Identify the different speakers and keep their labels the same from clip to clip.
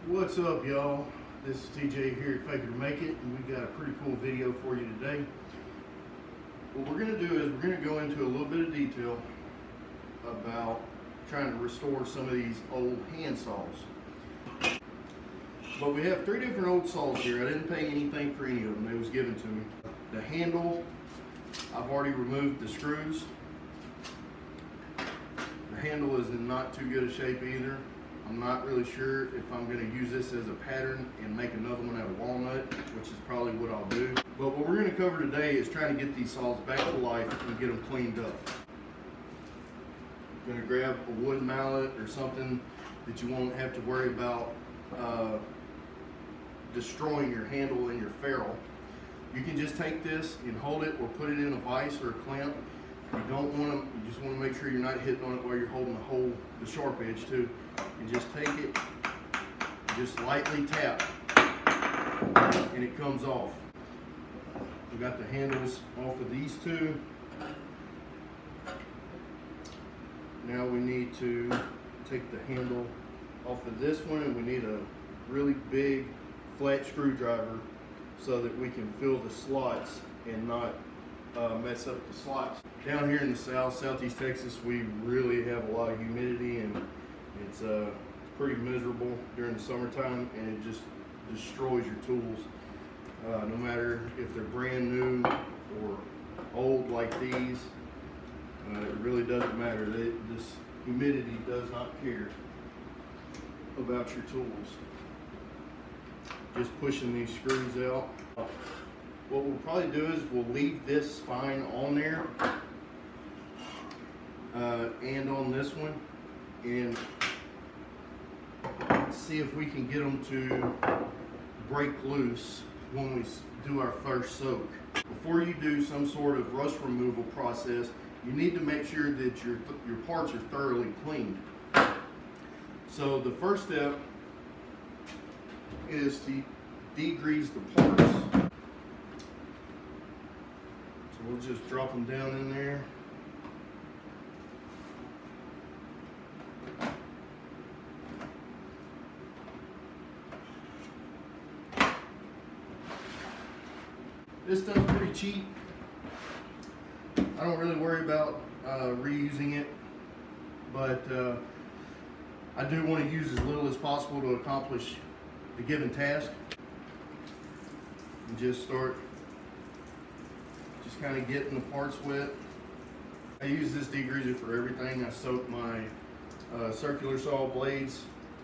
Speaker 1: What's up, y'all? This is TJ here at Fake It or Make It, and we got a pretty cool video for you today. What we're going to do is we're going to go into a little bit of detail about trying to restore some of these old hand saws. But we have three different old saws here. I didn't pay anything for any of them. They was given to me. The handle, I've already removed the screws. The handle is in not too good a shape either. I'm not really sure if I'm going to use this as a pattern and make another one out of walnut, which is probably what I'll do. But what we're going to cover today is trying to get these saws back to life and get them cleaned up. I'm going to grab a wood mallet or something that you won't have to worry about destroying your handle and your ferrule. You can just take this and hold it or put it in a vise or a clamp. You don't want to, you just want to make sure you're not hitting on it while you're holding the sharp edge too. You just take it, just lightly tap, and it comes off. We got the handles off of these two. Now we need to take the handle off of this one, and we need a really big flat screwdriver so that we can fill the slots and not mess up the slots. Down here in the southeast Texas, we really have a lot of humidity, and it's pretty miserable during the summertime, and it just destroys your tools. No matter if they're brand new or old like these, it really doesn't matter. This humidity does not care about your tools. Just pushing these screws out. What we'll probably do is we'll leave this spine on there and on this one, and see if we can get them to break loose when we do our first soak. Before you do some sort of rust removal process, you need to make sure that your parts are thoroughly cleaned. So the first step is to degrease the parts. So we'll just drop them down in there. This stuff's pretty cheap. I don't really worry about reusing it, but I do want to use as little as possible to accomplish the given task. And just kind of getting the parts wet. I use this degreaser for everything. I soak my circular saw blades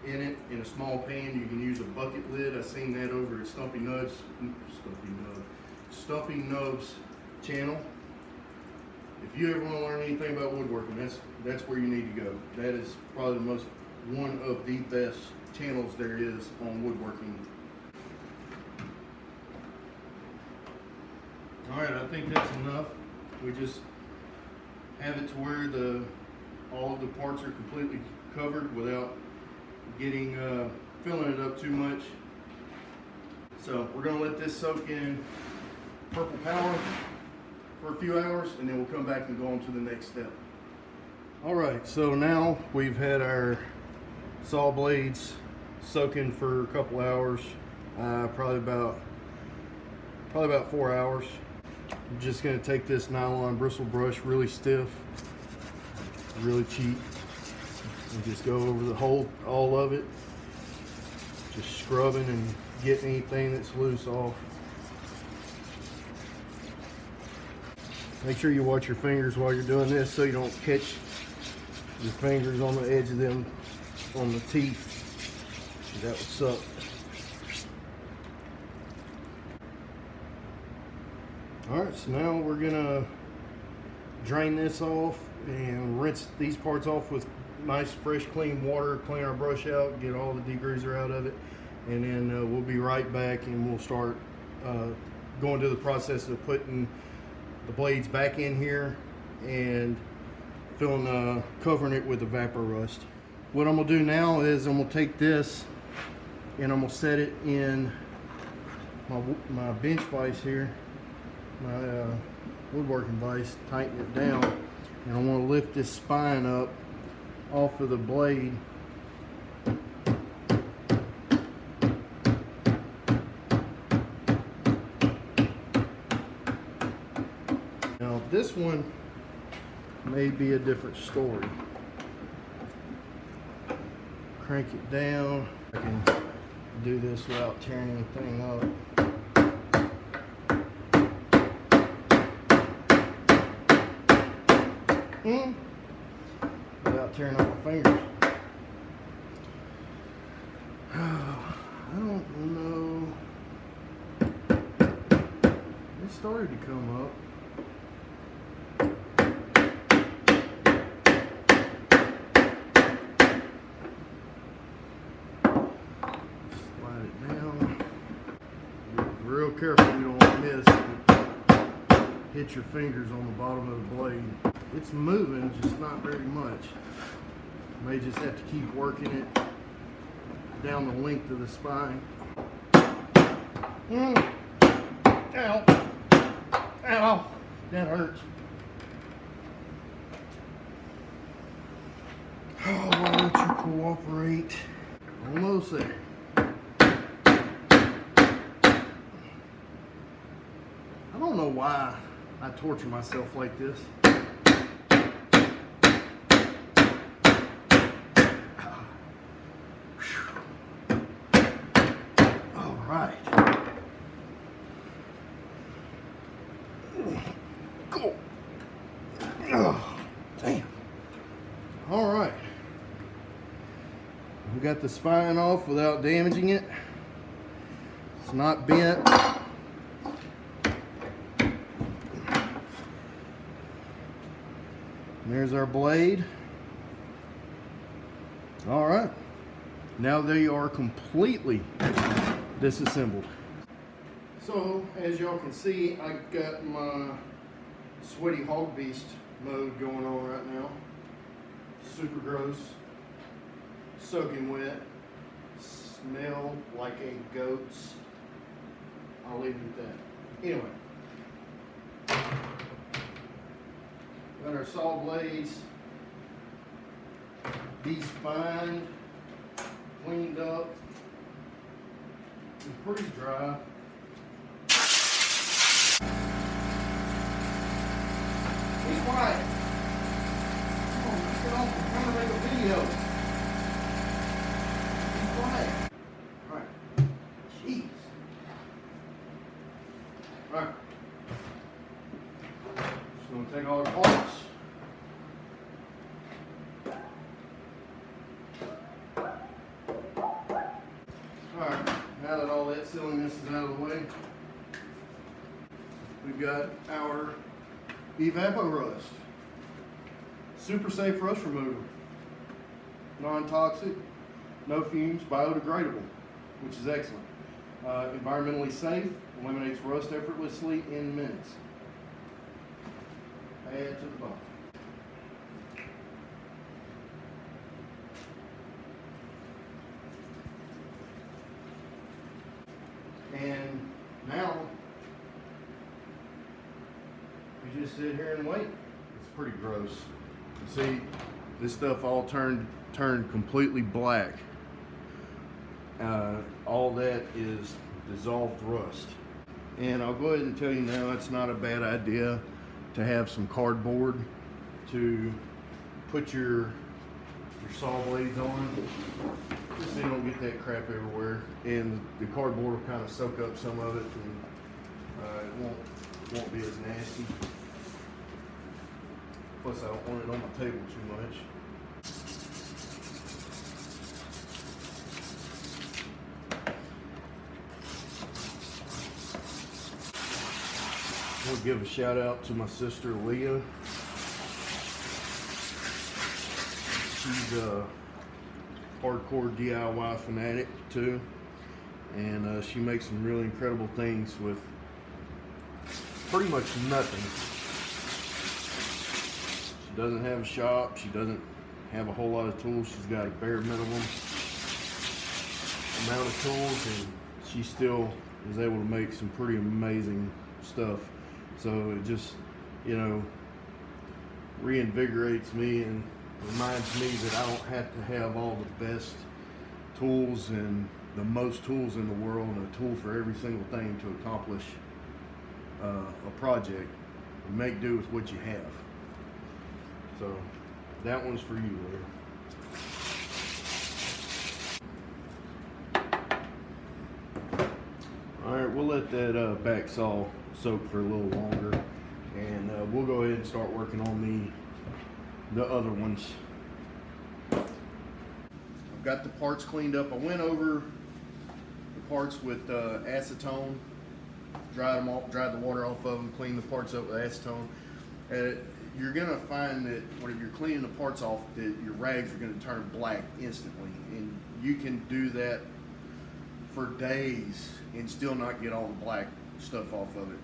Speaker 1: in it in a small pan. You can use a bucket lid. I've seen that over at Stumpy Nub's channel. If you ever want to learn anything about woodworking, that's where you need to go. That is probably one of the best channels there is on woodworking. All right, I think that's enough. We just have it to where all of the parts are completely covered without getting filling it up too much. So we're going to let this soak in purple power for a few hours, and then we'll come back and go on to the next step. All right, so now we've had our saw blades soaking for a couple hours, probably about 4 hours. I'm just going to take this nylon bristle brush, really stiff, really cheap, and just go over all of it, just scrubbing and getting anything that's loose off. Make sure you watch your fingers while you're doing this so you don't catch your fingers on the edge of them on the teeth. That would suck. Alright, so now we're gonna drain this off and rinse these parts off with nice fresh clean water, clean our brush out, get all the degreaser out of it, and then we'll be right back and we'll start going through the process of putting the blades back in here and covering it with Evapo Rust. What I'm gonna do now is I'm gonna take this and I'm gonna set it in my bench vise here, my woodworking vise, tighten it down, and I want to lift this spine up off of the blade this one may be a different story. Crank it down. I can do this without tearing anything up. Without tearing up my fingers. I don't know. It started to come up. Slide it down. Be real careful you don't miss and hit your fingers on the bottom of the blade. It's moving, just not very much. May just have to keep working it down the length of the spine. Ow! Ow! That hurts. Oh, why don't you cooperate? Almost there. I don't know why I torture myself like this. All right. Cool. Oh, damn. All right. We got the spine off without damaging it. It's not bent. There's our blade. All right. Now they are completely disassembled. So, as y'all can see, I've got my sweaty hog beast mode going on right now. Super gross, soaking wet, smell like a goat's. I'll leave it at that. Anyway, got our saw blades de-spined, cleaned up, and pretty dry. Be quiet. Come on, let's get off. I'm trying to make a video. Be quiet. Alright. Jeez. Alright. Just gonna take all the parts. Alright, now that all that silliness is out of the way, we've got our Evapo Rust. Super safe rust remover. Non-toxic, no fumes, biodegradable, which is excellent. Environmentally safe, eliminates rust effortlessly in minutes. Add to the bottom. And now we just sit here and wait. It's pretty gross. You see, this stuff all turned completely black. All that is dissolved rust. And I'll go ahead and tell you now, it's not a bad idea to have some cardboard to put your saw blades on, just so you don't get that crap everywhere. And the cardboard will kind of soak up some of it, and it won't be as nasty. Plus, I don't want it on my table too much. I want to give a shout out to my sister Leah. She's a hardcore DIY fanatic too, and she makes some really incredible things with pretty much nothing. She doesn't have a shop. She doesn't have a whole lot of tools. She's got a bare minimum amount of tools, and she still is able to make some pretty amazing stuff. So it just, you know, reinvigorates me and reminds me that I don't have to have all the best tools and the most tools in the world and a tool for every single thing to accomplish a project. You make do with what you have. So that one's for you, Larry. All right, we'll let that back saw soak for a little longer, and we'll go ahead and start working on the other ones. I've got the parts cleaned up. I went over the parts with acetone, dried them off, dried the water off of them, cleaned the parts up with acetone. You're gonna find that when you're cleaning the parts off, that your rags are gonna turn black instantly, and you can do that for days and still not get all the black stuff off of it.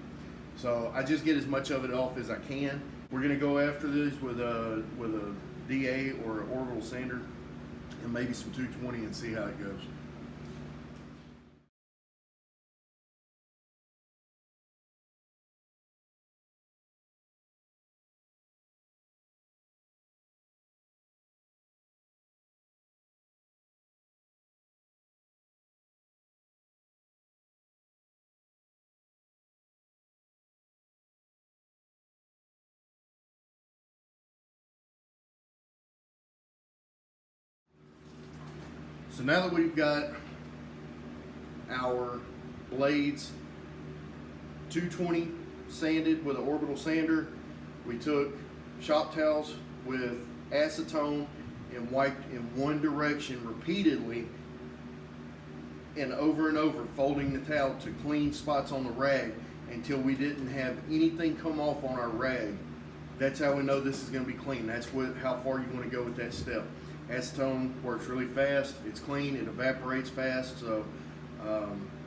Speaker 1: So I just get as much of it off as I can. We're gonna go after this with a DA or an orbital sander and maybe some 220 and see how it goes. So now that we've got our blades 220 sanded with an orbital sander, we took shop towels with acetone and wiped in one direction repeatedly and over, folding the towel to clean spots on the rag until we didn't have anything come off on our rag. That's how we know this is going to be clean. That's how far you want to go with that step. Acetone works really fast. It's clean. It evaporates fast. So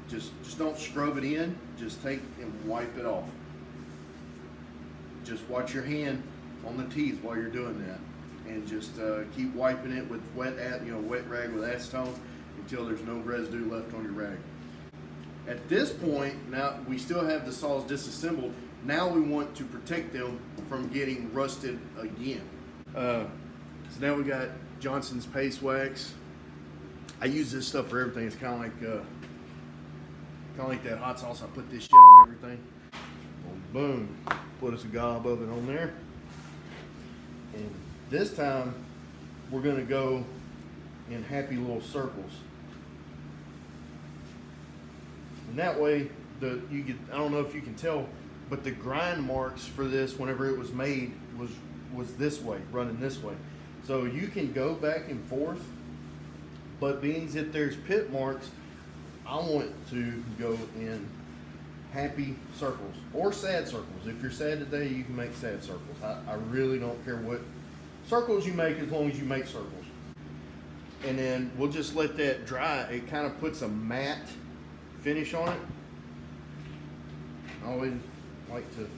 Speaker 1: just don't scrub it in. Just take and wipe it off. Just watch your hand on the teeth while you're doing that, and just keep wiping it with wet rag with acetone until there's no residue left on your rag. At this point, now we still have the saws disassembled. Now we want to protect them from getting rusted again. So now we got Johnson's paste wax. I use this stuff for everything. It's kind of like that hot sauce. I put this shit on everything. Boom, put us a gob of it on there. And this time we're gonna go in happy little circles. And that way, I don't know if you can tell, but the grind marks for this, whenever it was made, was this way, running this way. So you can go back and forth, but being that there's pit marks, I want to go in happy circles or sad circles. If you're sad today, you can make sad circles. I really don't care what circles you make as long as you make circles. And then we'll just let that dry. It kind of puts a matte finish on it. I always like to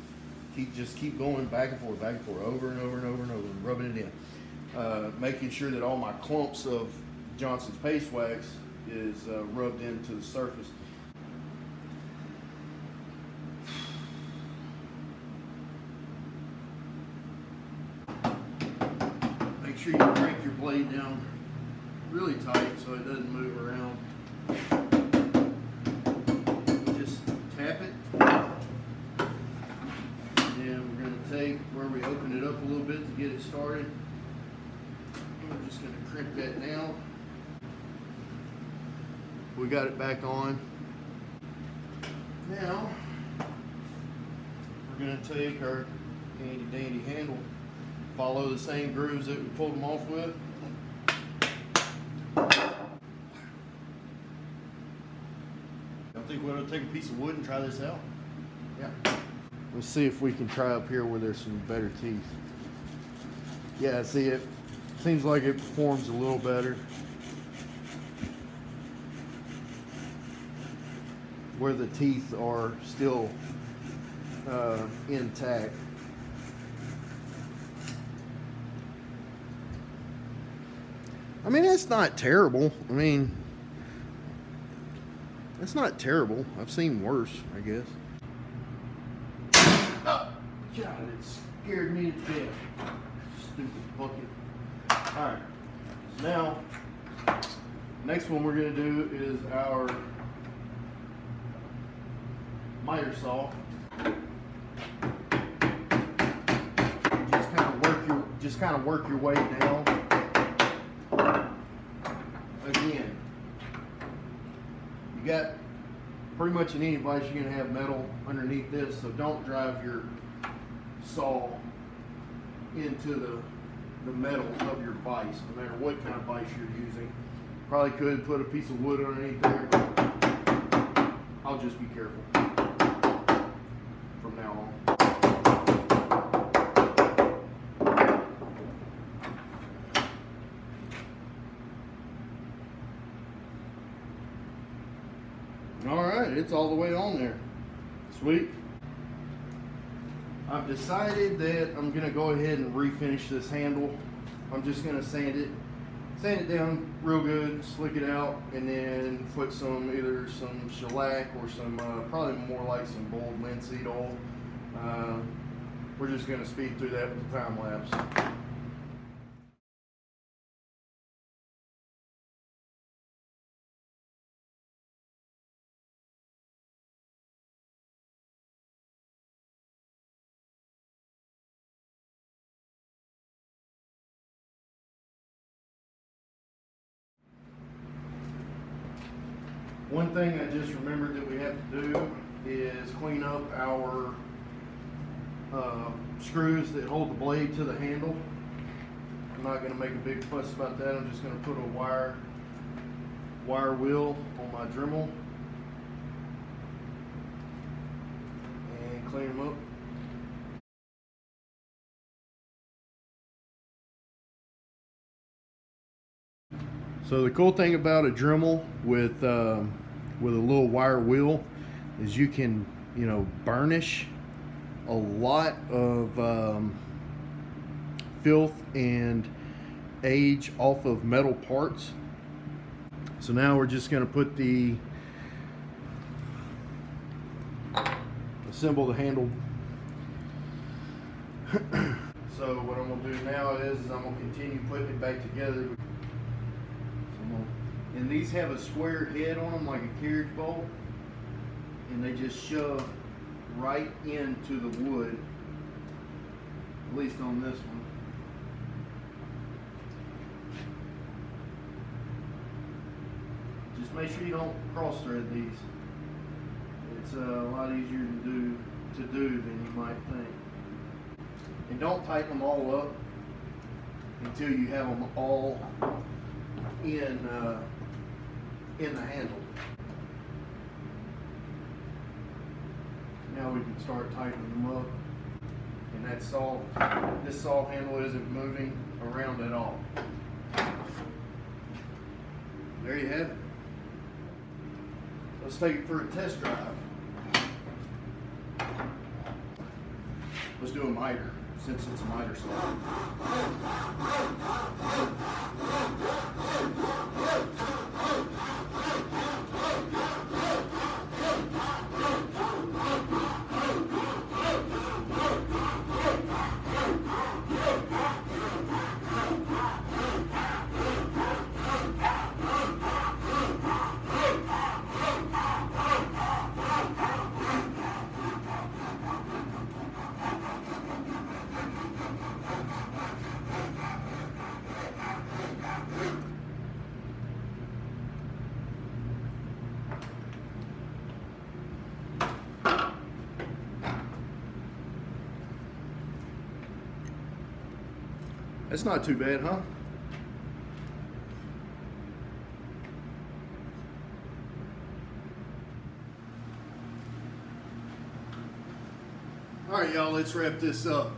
Speaker 1: keep going back and forth, over and over, and rubbing it in. Making sure that all my clumps of Johnson's paste wax is rubbed into the surface. Make sure you crank your blade down really tight so it doesn't move around. Just tap it. And we're going to take where we opened it up a little bit to get it started. I'm just going to crimp that now. We got it back on. Now, we're going to take our handy dandy handle, follow the same grooves that we pulled them off with. Y'all think we ought to take a piece of wood and try this out? Yeah. Let's see if we can try up here where there's some better teeth. Yeah, see, it seems like it performs a little better where the teeth are still intact. I mean, that's not terrible. I mean, that's not terrible. I've seen worse, I guess. Oh, God, it scared me to death. Stupid bucket. Alright, so now, next one we're going to do is our miter saw. just kind of work your way down. Again, you got pretty much in any vise you're going to have metal underneath this, so don't drive your saw into the metal of your vise, no matter what kind of vise you're using. Probably could put a piece of wood underneath there, but I'll just be careful from now on. Alright, it's all the way on there. Sweet. I've decided that I'm going to go ahead and refinish this handle. I'm just going to sand it down real good, slick it out, and then put either some shellac or some, probably more like some boiled linseed oil. We're just going to speed through that with the time lapse. One thing I just remembered that we have to do is clean up our screws that hold the blade to the handle. I'm not going to make a big fuss about that. I'm just going to put a wire wheel on my Dremel and clean them up. So the cool thing about a Dremel with a little wire wheel is you can, burnish a lot of filth and age off of metal parts. So now we're just going to put assemble the handle. So what I'm going to do now is I'm going to continue putting it back together. And these have a square head on them like a carriage bowl, and they just shove right into the wood, at least on this one. Just make sure you don't cross thread these. It's a lot easier to do than you might think. And don't tighten them all up until you have them all in the handle. Now we can start tightening them up, and this saw handle isn't moving around at all. There you have it. Let's take it for a test drive. Let's do a miter, since it's a miter saw. That's not too bad, huh? All right, y'all, let's wrap this up.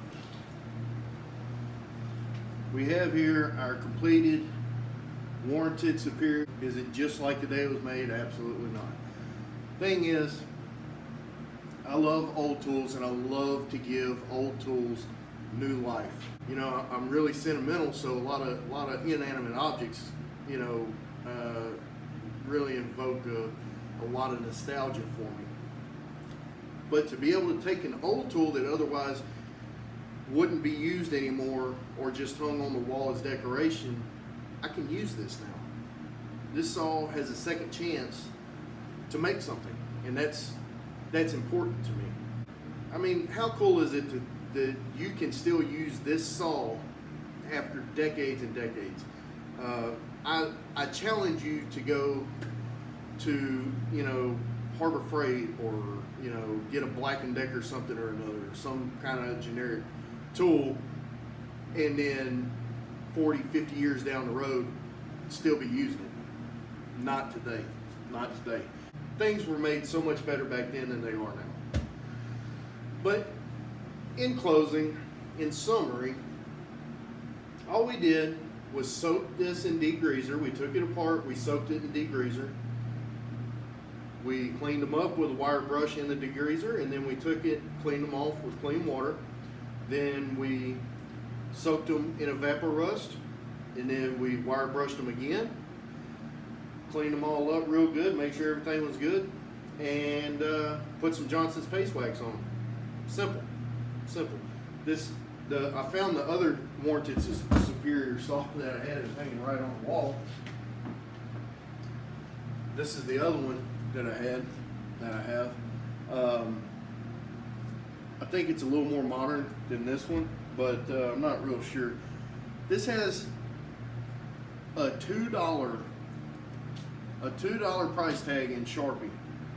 Speaker 1: We have here our completed, warranted Superior. Is it just like the day it was made? Absolutely not. Thing is, I love old tools, and I love to give old tools new life. I'm really sentimental, so a lot of inanimate objects, really invoke a lot of nostalgia for me. But to be able to take an old tool that otherwise wouldn't be used anymore or just hung on the wall as decoration, I can use this now. This saw has a second chance to make something, and that's important to me. I mean, how cool is it that you can still use this saw after decades and decades. I challenge you to go to, you know, Harbor Freight, or, you know, get a Black & Decker something or another, some kind of generic tool, and then 40, 50 years down the road, still be using it. Not today, not today. Things were made so much better back then than they are now. But in closing, in summary, all we did was soak this in degreaser. We took it apart, we soaked it in degreaser. We cleaned them up with a wire brush in the degreaser, and then we took it, cleaned them off with clean water. Then we soaked them in Evapo Rust, and then we wire brushed them again. Cleaned them all up real good, made sure everything was good, and put some Johnson's paste wax on them. Simple, simple. I found the other warranted superior saw that I had hanging right on the wall. This is the other one that I have. I think it's a little more modern than this one, but I'm not real sure. This has a $2 price tag in Sharpie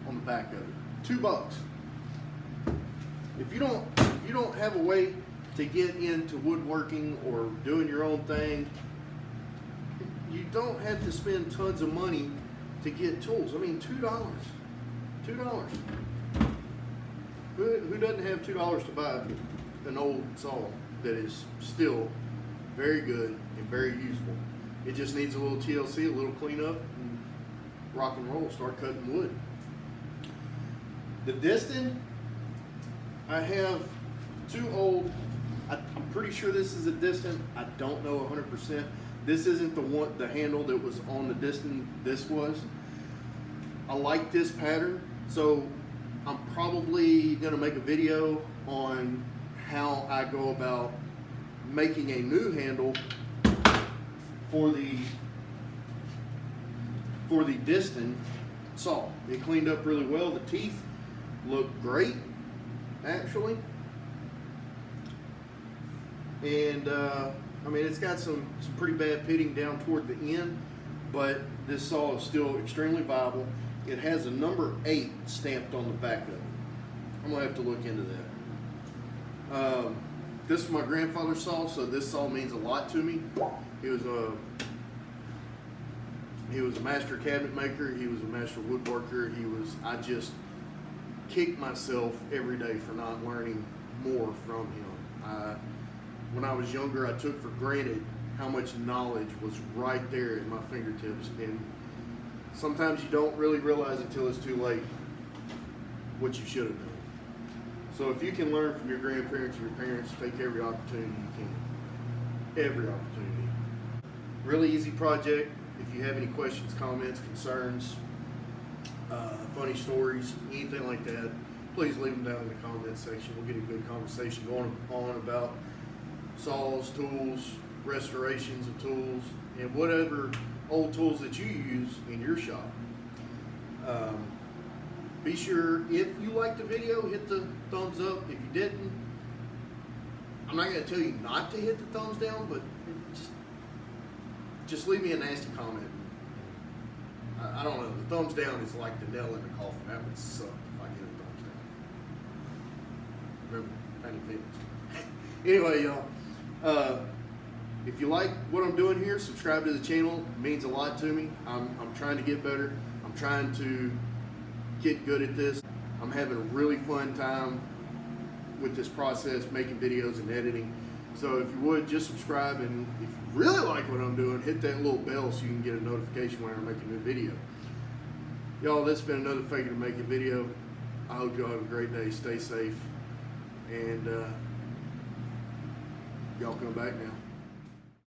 Speaker 1: on the back of it. $2. If you don't have a way to get into woodworking or doing your own thing, you don't have to spend tons of money to get tools. I mean, $2. Who doesn't have $2 to buy an old saw that is still very good and very usable? It just needs a little TLC, a little cleanup, and rock and roll, start cutting wood. The Distin, I have two old, I'm pretty sure this is a Distin. I don't know 100%. This isn't the handle that was on the Distin. This was. I like this pattern, so I'm probably gonna make a video on how I go about making a new handle for the Distin saw. It cleaned up really well. The teeth look great, actually. And I mean, it's got some pretty bad pitting down toward the end, but this saw is still extremely viable. It has a number 8 stamped on the back of it. I'm gonna have to look into that. This is my grandfather's saw, so this saw means a lot to me. He was a master cabinet maker. He was a master woodworker. I just kick myself every day for not learning more from him. When I was younger, I took for granted how much knowledge was right there at my fingertips, and sometimes you don't really realize until it's too late what you should have done. So if you can learn from your grandparents or your parents, take every opportunity you can. Every opportunity. Really easy project. If you have any questions, comments, concerns, funny stories, anything like that, please leave them down in the comments section. We'll get a good conversation going on about saws, tools, restorations of tools, and whatever old tools that you use in your shop. Be sure, if you liked the video, hit the thumbs up. If you didn't, I'm not going to tell you not to hit the thumbs down, but just leave me a nasty comment. I don't know, the thumbs down is like the nail in the coffin. That would suck if I get a thumbs down. Remember, tiny feelings. Anyway, y'all, if you like what I'm doing here, subscribe to the channel. It means a lot to me. I'm trying to get better. I'm trying to get good at this. I'm having a really fun time with this process, making videos and editing. So if you would, just subscribe, and if you really like what I'm doing, hit that little bell so you can get a notification when I make a new video. Y'all, this has been another Fake It to Make It video. I hope y'all have a great day. Stay safe, and y'all come back now.